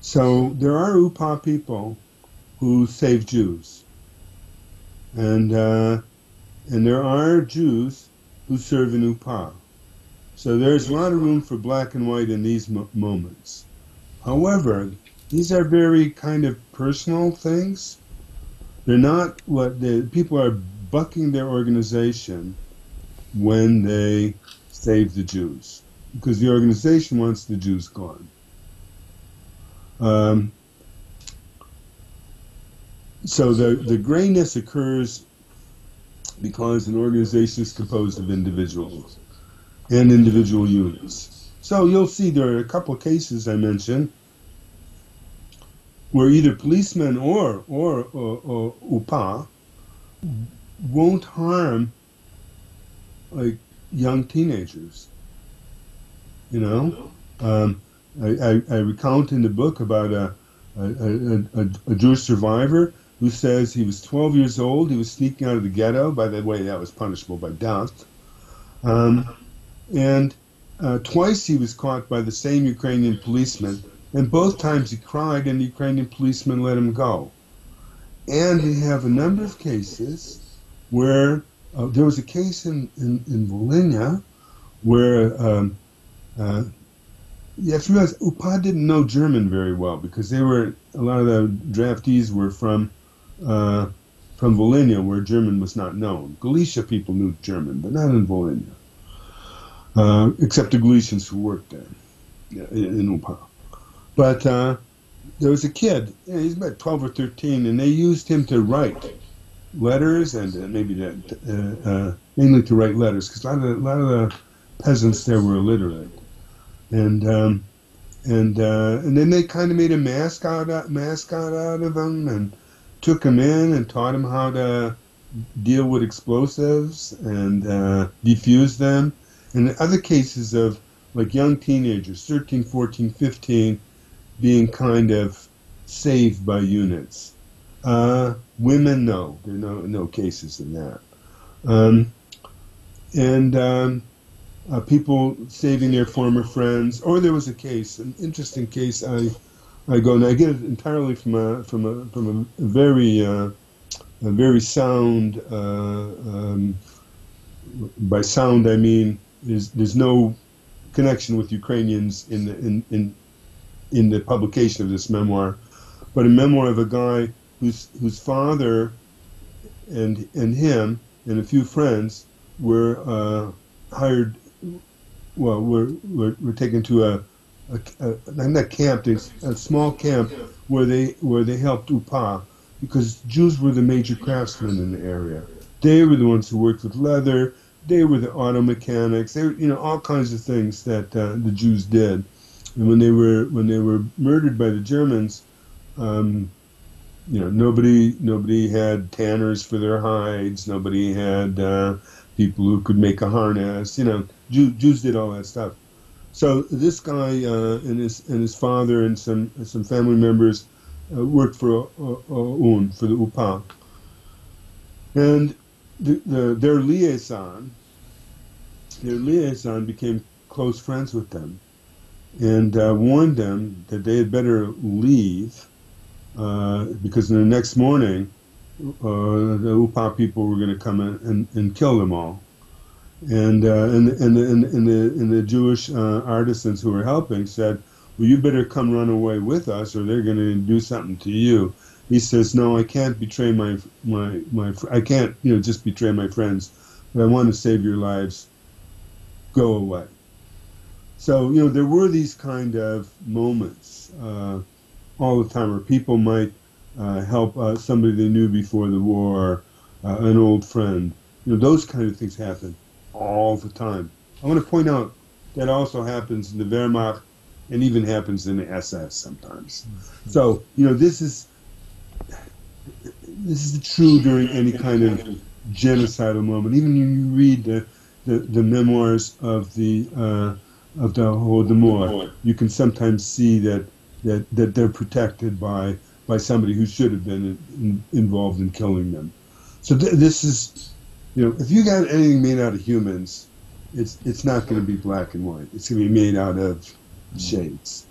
So there are UPA people who save Jews, and there are Jews who serve in UPA. So there's a lot of room for black and white in these moments. However, these are very kind of personal things. They're not what the people are bucking their organization when they save the Jews, because the organization wants the Jews gone. So the grayness occurs because an organization is composed of individuals and individual units. So you'll see there are a couple of cases I mentioned where either policemen or UPA won't harm like young teenagers. You know, I recount in the book about a Jewish survivor who says he was 12 years old. He was sneaking out of the ghetto. By the way, that was punishable by death. And twice he was caught by the same Ukrainian policeman, and both times he cried, and the Ukrainian policeman let him go. And we have a number of cases where there was a case in Volhynia where you have to realize UPA didn't know German very well, because a lot of the draftees were from Volhynia, where German was not known. Galicia people knew German, but not in Volhynia, except the Galicians who worked there in UPA. But there was a kid, he's about 12 or 13, and they used him to write letters, and mainly to write letters, because a lot of the peasants there were illiterate. And then they kind of made a mascot out of him, and took him in and taught him how to deal with explosives and defuse them. And other cases of like young teenagers, 13, 14, 15, being kind of saved by units. Women, no, there are no cases in that. People saving their former friends. Or there was a case, an interesting case. I get it entirely from a very sound. By sound, I mean there's no connection with Ukrainians in the publication of this memoir, but a memoir of a guy whose father and him and a few friends were hired. Well, we're taken to a small camp where they helped UPA, because Jews were the major craftsmen in the area. They were the ones who worked with leather. They were the auto mechanics. They were, all kinds of things that the Jews did. And when they were murdered by the Germans, nobody had tanners for their hides. Nobody had people who could make a harness. Jews did all that stuff. So this guy and his father and some family members worked for OUN, for the UPA, and their liaison became close friends with them, and warned them that they had better leave, because the next morning the UPA people were going to come in and kill them all. And the Jewish artisans who were helping said, "Well, you better come run away with us, or they're going to do something to you." He says, "No, I can't betray I can't just betray my friends, but I want to save your lives. Go away." So there were these kind of moments all the time where people might help somebody they knew before the war, an old friend. Those kind of things happen all the time. I want to point out that also happens in the Wehrmacht, and even happens in the SS sometimes. So this is true during any kind of genocidal moment. Even when you read the memoirs of the Holodomor, you can sometimes see that they're protected by somebody who should have been involved in killing them. So this is. If you got anything made out of humans, it's not going to be black and white. It's going to be made out of shades.